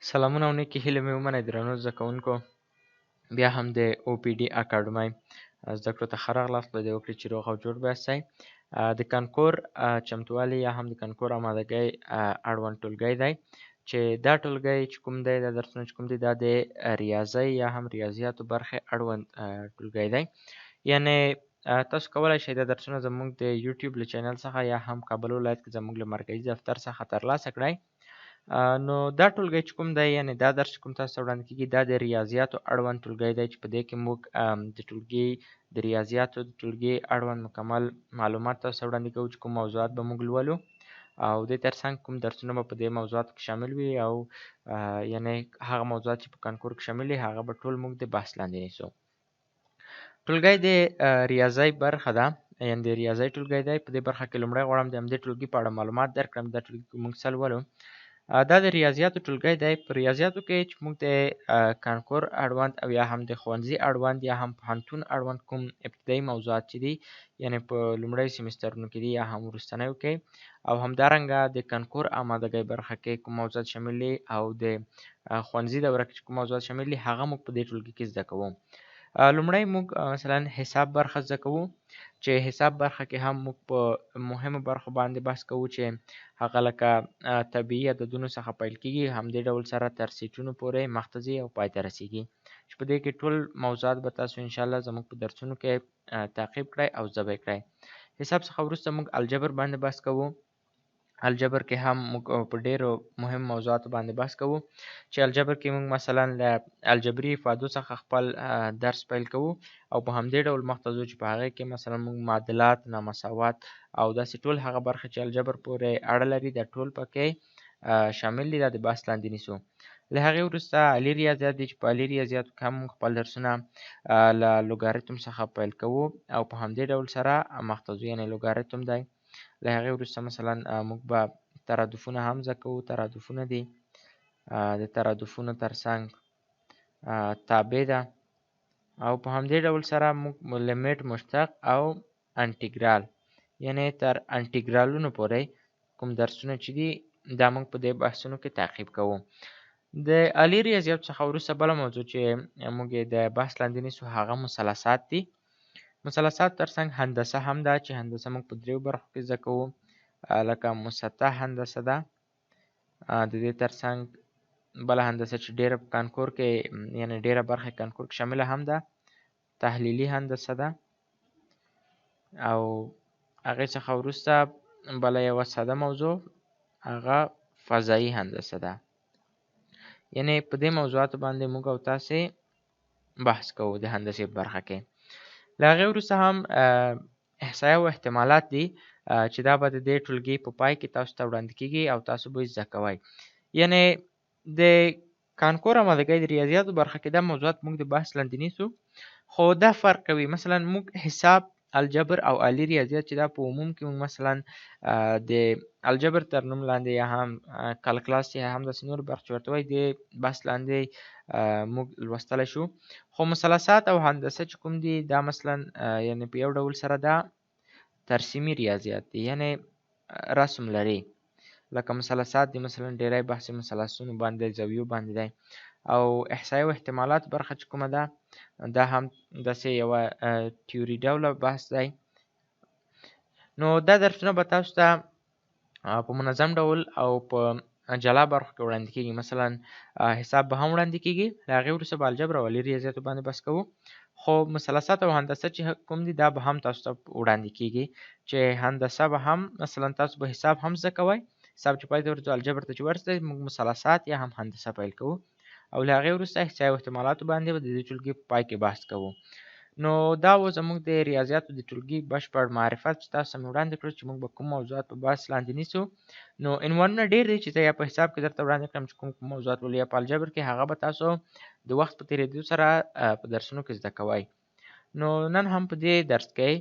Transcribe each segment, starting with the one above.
سلامونه او نیکې هیلې مې ومنئ درنو زده کوونکو. بیا هم د OPD اکاډمۍ زده کړو ته ښه راغلاست. په دې وکړئ چې روغ او جوړ به یاستئ. د کانکور چمتووالی یا هم د کانکور آمادګۍ اړوند ټولګی دی چې دا ټولګی چې کوم دی، دا درسونه چې کوم دي، دا د ریاضۍ یا هم ریاضیاتو برخې اړوند ټولګی دی. یعنې تاسو کولی شئ دا درسونه زموږ د یوټیوب له چینل څخه یا هم کابل ولایت کې زموږ له مرکزي دفتر څخه ترلاسه کړئ. نو دا ټولګی چې کوم دی، یعنې دا درس چې کوم تاسو ته وړاندې کېږي، دا د ریاضیاتو اړوند ټولګی دی چې په دې کې موږ د ریاضیاتو د ټولګي اړوند مکمل معلومات تاسو ته وړاندې کوو چې کوم موضوعات به موږ لولو او دې ترڅنګ کوم درسونه به په دې موضوعاتو کې شامل وي او یعنې هغه موضوعات چې په کانکور کې شامل وي هغه به ټول موږ د بحث لاندې نیسو. ټولګی د ریاضۍ برخه ده، یعنې د ریاضۍ ټولګی دی. په دې برخه کې لومړی غواړم د همدې ټولګي په اړه معلومات درکړم. دا ټولګي کې موږ څه لولو؟ دا د ریاضیاتو ټولګی دی. په ریاضیاتو کې چې موږ د کانکور اړوند او یا هم د ښوونځي اړوند یا هم پوهنتون اړوند کوم ابتدایي موضوعات چې دي، یعنې په لومړیو سیمسترونو کې دي یا هم وروستنیو کې، او همدارنګه د کانکور آمادګۍ برخه کې کوم موضوعات شامل دي او د ښوونځي دوره کې چې کوم موضوعات شامل دي هغه موږ په دې ټولګي کې زده کوو. لومړی موږ مثلا حساب برخه زده کوو چې حساب برخه کې هم موږ په مهمو برخو باندې بحث کوو چې هغه لکه طبیعي عددونو څخه پیل کېږي، همدې ډول سره تر سیټونو پورې مخته ځي او پای ته رسیږي، چې په دې کې ټول موضوعات به تاسو انشاءالله زموږ په درسونو کې تعقیب کړئ او زده به یې کړئ. حساب څخه وروسته موږ الجبر باندې بحث کوو. الجبر کې هم موږ په ډېرو مهم موضوعاتو باندې بحث کوو چې الجبر کې موږ مثلا له الجبري افادو څخه خپل درس پیل کوو او په همدې ډول مخته ځو چې په هغې کې مثلا موږ معادلات، نامساوات او داسې ټول هغه برخې چې الجبر پورې اړه لري دا ټول پکې شامل دي، دا د بحث لاندې نیسو. له هغې وروسته عالي ریاضیات دي چې په عالي ریاضیاتو کې هم موږ خپل درسونه له لوګاریتم څخه پیل کوو او په همدې ډول سره مخته ځو، یعنې لوګاریتم دی. له هغې وروسته مثلا موږ به ترادفونه هم زده کوو. ترادفونه دي، د ترادفونو ترڅنګ تابع ده او په همدې ډول سره موږ لیمیټ، مشتق او انټیګرال، یعنې تر انټیګرالونو پورې کوم درسونه چې دي دا موږ په دې بحثونو کې تعقیب کوو. د عالي ریاضیاتو څخه وروسته بله موضوع چې موږ یې د بحث لاندې نیسو هغه مثلثات دي. مثلثات ترڅنګ هندسه هم ده چې هندسه موږ په دریو برخو کې زده کوو، لکه مسطح هندسه ده. د دې ترڅنګ بله هندسه چې ډېره په کانکور کې، یعنې ډېره برخه کانکور کې شامله هم ده، تحلیلي هندسه ده. او هغې څخه وروسته بله یوه ساده موضوع هغه فضایي هندسه ده، یعنې په دې موضوعاتو باندې موږ او تاسې بحث کوو د هندسې په برخه کې. له هغې وروسته هم احصایه او احتمالات دي چې دا به د دې ټولګي په پای کې تاسو ته وړاندې کېږي او تاسو به یې زده کوئ. یعنې د کانکور آمادګۍ د ریاضیاتو برخه کې دا موضوعات موږ د بحث لاندې نیسو، خو دا فرق کوي. مثلا موږ حساب، الجبر او عالي ریاضیات چې دا په عموم کې موږ مثلا د الجبر تر نوم لاندې یا هم کلکلاس یا هم داسې نور برخې چې ورته وایي د بحث لاندې موږ لوستلی شو. خو مثلثات او هندسه چې کوم دي دا مثلا یعنې په یو ډول سره دا ترسیمي ریاضیات دي، یعنې رسم لري. لکه مثلثات دي مثلا ډېری بحث مثلثونو باندې، زاویو باندې دی. او احصایه او احتمالات برخه چې کومه ده دا هم داسې یوه تیوري ډوله بحث دی. نو دا درسونه به تاسو ته په منظم ډول او په جلا برخو کې وړاندې کېږي. مثلا حساب به هم وړاندې کېږي، له هغې وروسته به الجبر او عالي ریاضیاتو باندې بحث کوو. خو مثلثات او هندسه چې کوم دي دا به هم تاسو ته وړاندې کېږي، چې هندسه به هم مثلا تاسو به حساب هم زده کوئ، حساب چې پای ته ورځو، الجبر ته چې ورسئ موږ مثلثات یا هم هندسه پیل کوو، او له هغې وروسته احصایه او احتمالاتو باندې به د دې ټولګي په پای کې بحث کوو. نو دا و زموږ د ریاضیاتو د ټولګي بشپړ معرفت چې تاسو ته مې وړاندې کړو چې موږ به کوم موضوعات په بحث لاندې نیسو. نو عنوانونه ډېر دي چې زه یا په حساب کې درته وړاندې کړم چې کوم موضوعات ولولو، یا په الجبر کې هغه به تاسو د وخت په تېرېدو سره په درسونو کې زده کوئ. نو نن هم په دې درس کې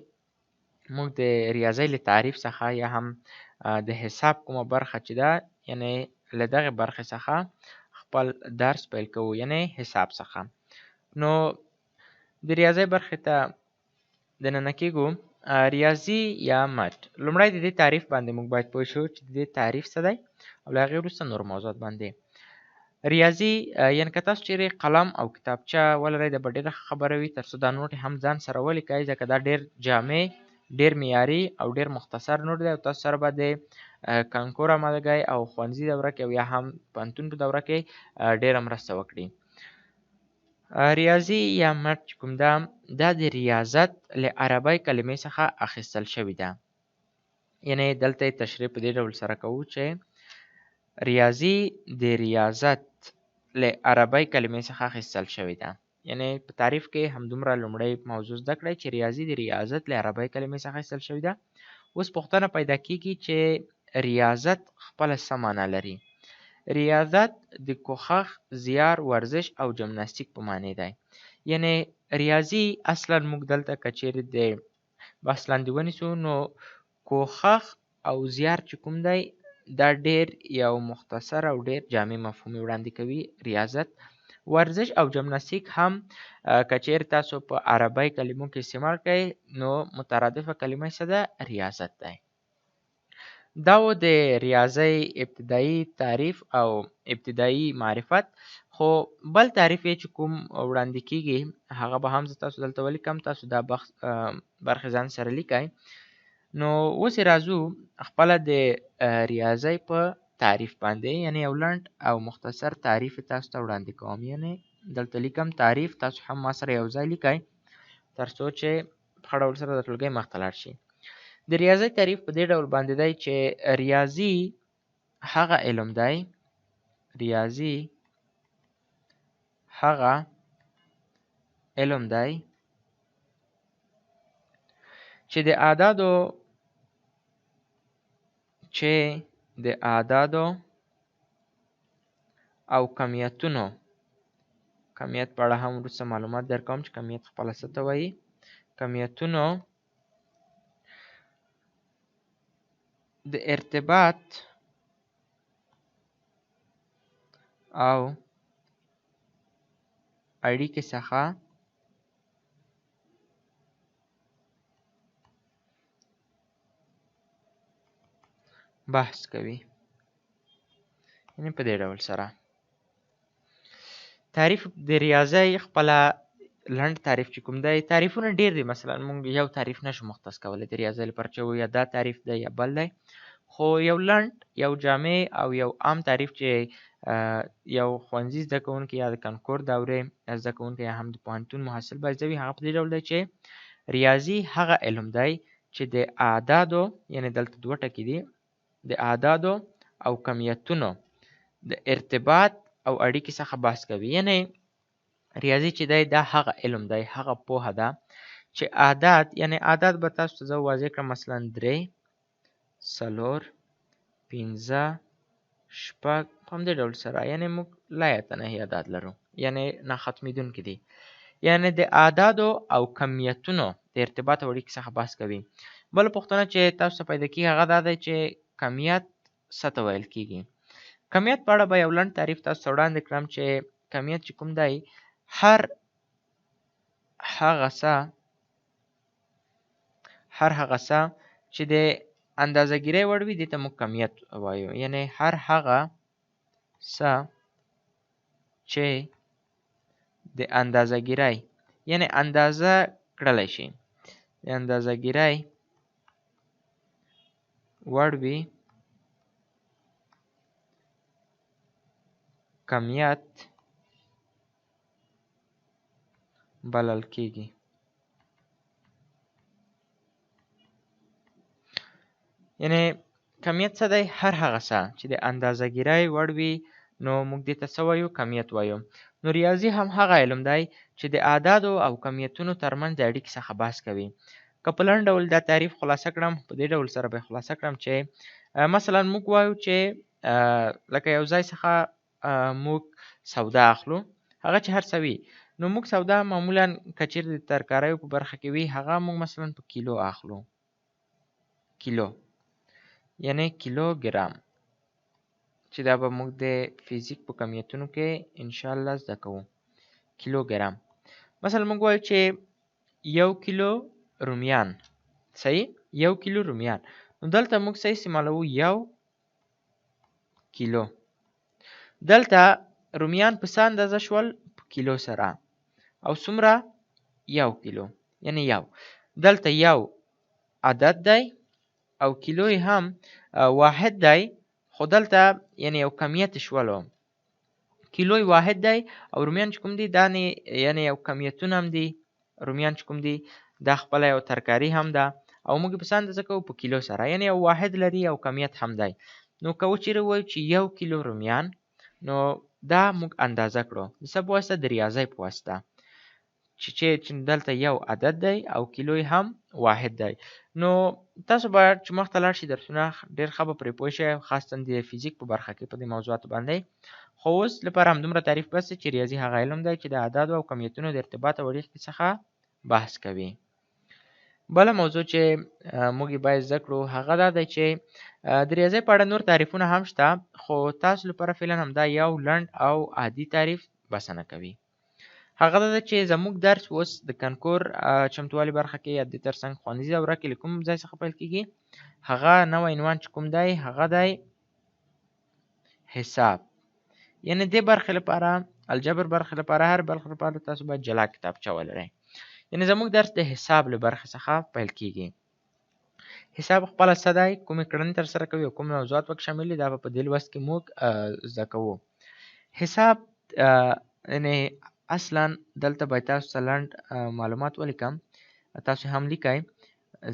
موږ د ریاضۍ له تعریف څخه یا هم د حساب کومه برخه چې ده، یعنې له دغې برخې څخه خپل درس پیل کوو، یعنې حساب څخه. نو د ریاضۍ برخې ته دننه کېږو. ریاضي یا مټ، لومړی د دې تعریف باندې موږ باید پوه شو چې د دې تعریف څه دی او له هغې وروسته نور موضوعات باندې. ریاضي یعنې که تاسو چیرې قلم او کتابچه ولرئ د به ډېره ښه خبره وي، تر څو دا نوټ هم ځان سره ولیکئ، ځکه دا ډېر جامع، ډېر معیاري او ډېر مختصر نوټ دی او تاسو سره به د کانکور امادګۍ او ښوونځي دوره کې او یا هم پوهنتون په دوره کې ډېره مرسته وکړي. ریاضي یا مټ چې کوم ده، دا د ریاضت له عربۍ کلمې څخه اخیستل شوې ده. یعنې دلته یې تشریح په دې ډول سره کوو چې ریاضي د ریاضت له عربۍ کلمې څخه اخیستل شوې ده. یعنې په تعریف کې همدومره لومړی موضوع زده کړئ چې ریاضي د ریاضت له عربۍ کلمې څخه اخیستل شوې ده. اوس پوښتنه پیدا کېږي چې ریاضت خپله څه معنا لري. ریاضت د کوښښ، زیار، ورزش او جمناستیک په معنی دی. یعنې ریاضي اصلا موږ دلته که چیرې د بحث لاندې ونیسو نو کوښښ او زیار چې کوم دی دا ډېر یو مختصر او ډېر جامع مفهوم وړاندې کوي. ریاضت، ورزش او جمناستیک هم که چیرې تاسو په عربی کلمو کې استعمال کړئ نو مترادفه کلمه څه ده؟ ریاضت دی. دا و د ریاضۍ ابتدایي تعریف او ابتدایي معرفت. خو بل تعریف یې چې کوم وړاندې کېږي هغه به هم زه تاسو دلته ولیکم، تاسو دا برخې ځان سره لیکئ. نو اوس یې راځو خپله د ریاضۍ په تعریف باندې، یعنې یو لنډ او مختصر تعریف تاسو ته وړاندې کوم. یعنې دلته لیکم تعریف، تاسو هم ما سره یو ځای لیکئ تر څو چې په ښه ډول سره د ټولګۍ مخته لاړ شي. د ریاضۍ تعریف په دې ډول باندې دی چې ریاضي هغه علم دی، ریاضي هغه علم دی چې د اعدادو او کمیتونو، کمیت په اړه هم وروسته معلومات درکوم چې کمیت خپله څه ته وایي، کمیتونو د ارتباط او اړیکې څخه بحث کوي. یعنې په دې ډول سره تعریف د ریاضۍ خپله لنډ تعریف چې کوم دی، تعریفونه ډېر دي، مثلا موږ یو تعریف نشو مختص کولی د ریاضۍ لپاره چې یا دا تعریف دی یا بل دی، خو یو لنډ، یو جامع او یو عام تعریف چې یو ښوونځي زده کوونکی یا د کانکور دورې زده کوونکی یا هم د پوهنتون محصل باید زده وي، هغه په دې ډول دی چې ریاضي هغه علم دی چې د اعدادو، یعنې دلته دوه ټکي دي، د اعدادو او کمیتونو د ارتباط او اړیکې څخه بحث کوي. یعنې ریاضي چې دی دا هغه علم دی، هغه پوهه ده چې اعداد، یعنې اعداد به تاسو ته زه واضح کړم، مثلا 3، 4، 5، 6 په همدې ډول سره، یعنې موږ لا یتناهي اعداد لرو، یعنې نه ختمېدونکي دي. یعنې د اعدادو او کمیتونو د ارتباط او اړیکې څخه بحث کوي. بله پوښتنه چې تاسو ته پیدا کېږي هغه دا دی چې کمیت څه ته ویل کېږي. کمیت په اړه به یو لنډ تعریف تاسو ته وړاندې کړم چې کمیت چې کوم دی هر هغه څه چې د اندازهګیرۍ وړ وي دې ته موږ کمیت وایو. یعنې هر هغه څه چې د اندازهګیرۍ، یعنې اندازه کړلی شي، د اندازهګیرۍ وړ وي کمیت بلل کېږي. یعنې کمیت څه دی؟ هر هغه څه چې د اندازهګیرۍ وړ وي نو موږ دې ته څه وایو؟ کمیت وایو. نو ریاضي هم هغه علم دی چې د اعدادو او کمیتونو ترمنځ د اړیکې څخه بحث کوي. که په لنډ ډول دا تعریف خلاصه کړم، په دې ډول سره به خلاصه کړم چې مثلا موږ وایو چې لکه یو ځای څخه موږ سودا اخلو، هغه چې هر څه وي، نو موږ سودا معمولا که چیرې د ترکاریو په برخه کې وي هغه موږ مثلا په کیلو اخلو، کیلو یعنې کیلوګرام، چې دا به موږ د فزیک په کمیتونو کې انشاءالله زده کوو. کیلوګرام مثلا موږ وایو چې 1 کیلو رومیان، صحیح، 1 کیلو رومیان، نو دلته موږ څه استعمالوو؟ 1 کیلو. دلته رومیان په څه اندازه شول په کیلو سره او څومره 1 کیلو یعنی یو دلته یو عدد دی او کیلو یې هم واحد دی خو دلته یعنی یو کمیت شولو کیلو واحد دی او رومیان چې کوم دي دا یعنی یو کمیتونه هم دي رومیان چې کوم دي دا خپله یو ترکاري هم ده او موږ یې په څه اندازه کوو په کیلو سره یعنی یو واحد لري او کمیت هم دی نو که وچیرې ووایو چې 1 کیلو رومیان نو دا موږ اندازه کړو د څه په واسطه د ریاضۍ په واسطه چې دلته یو عدد دی او کیلو هم واحد دی نو تاسو به چې مخته لاړ شئ درسونه ډېر ښه به پرې پوه شئ خاصتا د فزیک په برخه کې په دې موضوعاتو باندې خو اوس لپاره همدومره تعریف بس چې ریاضي هغه علم دی چې د اعدادو او کمیتونو د ارتباط او اړیکې څخه بحث کوي بله موضوع چې موږ یې باید زده کړو هغه دا دی چې د ریاضۍ په اړه نور تعریفونه هم شته خو تاسو لپاره فعلا همدا یو لنډ او عادي تعریف بسنه کوي هغه دا چې زموږ درس اوس د کنکور چمتووالي برخه کې یا د ترڅنګ ښوونیزه دوره کې له کوم ځای څخه پیل کېږي هغه نوی عنوان چې کوم دی هغه دی حساب یعنی دې برخې لپاره الجبر برخې لپاره هر برخې لپاره تاسو باید جلا کتابچه ولرئ یعنی زموږ درس د حساب له برخې څخه پیل کېږي حساب خپله څه دی کومې کړنې ترسره کوي او کوم موضوعات پکې شامل دي دا به په دې لوست کې موږ زده کوو حساب یعنی اصلا دلته باید تاسو ته لنډ معلومات ولیکم تاسو هم لیکئ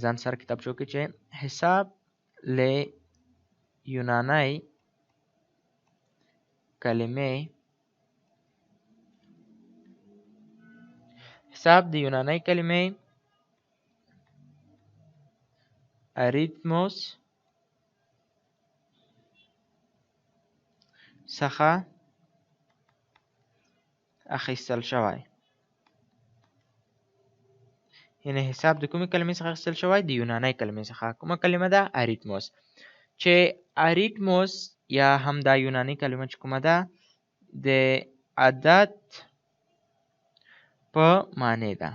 ځان سره کتابچو کې چې حساب له یونانۍ کلمې حساب د یونانۍ کلمې اریتموس څخه اخیستل شوی یعنی حساب د کومې کلمې څخه اخیستل شوی د یونانۍ کلمې څخه کومه کلمه ده اریتموس چې اریتموس یا هم دا یونانۍ کلمه چې کومه ده د عدد په معنی ده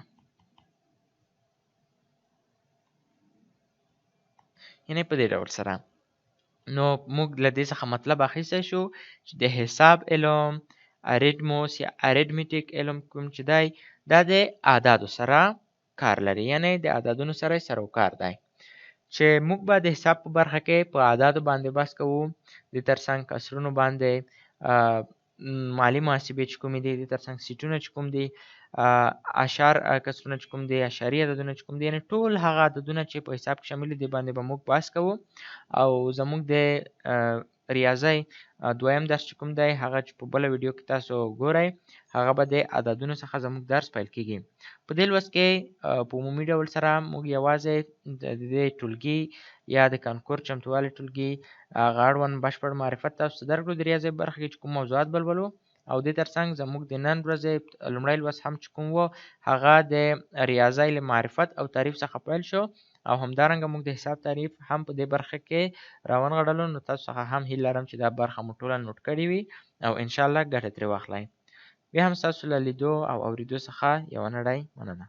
یعنی په دې ډول سره نو موږ له دې څخه مطلب اخیستی شو چې د حساب علم اریتموس یا اریتمیټیک علم کوم چې دی دا د اعدادو سره کار لري یعنی د اعدادونو سره یې سروکار دی چې موږ به د حساب په برخه کې په اعدادو باندې بحث کوو د ترڅنګ کسرونو باندې مالی محاسبې چې کومې دي د ترڅنګ سیټونه چې کوم دي اشار کسرونه چې کوم دي اشاري عددونه چې کوم دي یعنی ټول هغه عددونه چې په حساب کې شامل دي باندې به موږ بحث کوو او زموږ د ریاضۍ دویم درس چې کوم دی هغه چې په بله ویډیو کې تاسو ګورئ هغه به د عددونو څخه زموږ درس پیل کېږي په دې لوست کې په عمومي ډول سره موږ یوازې د دې ټولګي یا د کنکور چمتووالي ټولګي هغه اړوند بشپړ معرفت تاسو ته درکړو د ریاضۍ برخه کې چې کوم موضوعات بلولو او دې ترڅنګ زموږ د نن ورځې لومړی لوست هم چې کوم و هغه د ریاضۍ له معرفت او تعریف څخه پیل شو او همدارنګه موږ د حساب تعریف هم په دې برخه کې راونغاړلو نو تاسو څخه هم هیله لرم چې دا برخه مو ټوله نوټ کړې وي او انشاءالله ګټه ترې واخلئ بیا هم ستاسو له لیدو او اورېدو څخه یوه نړۍ مننه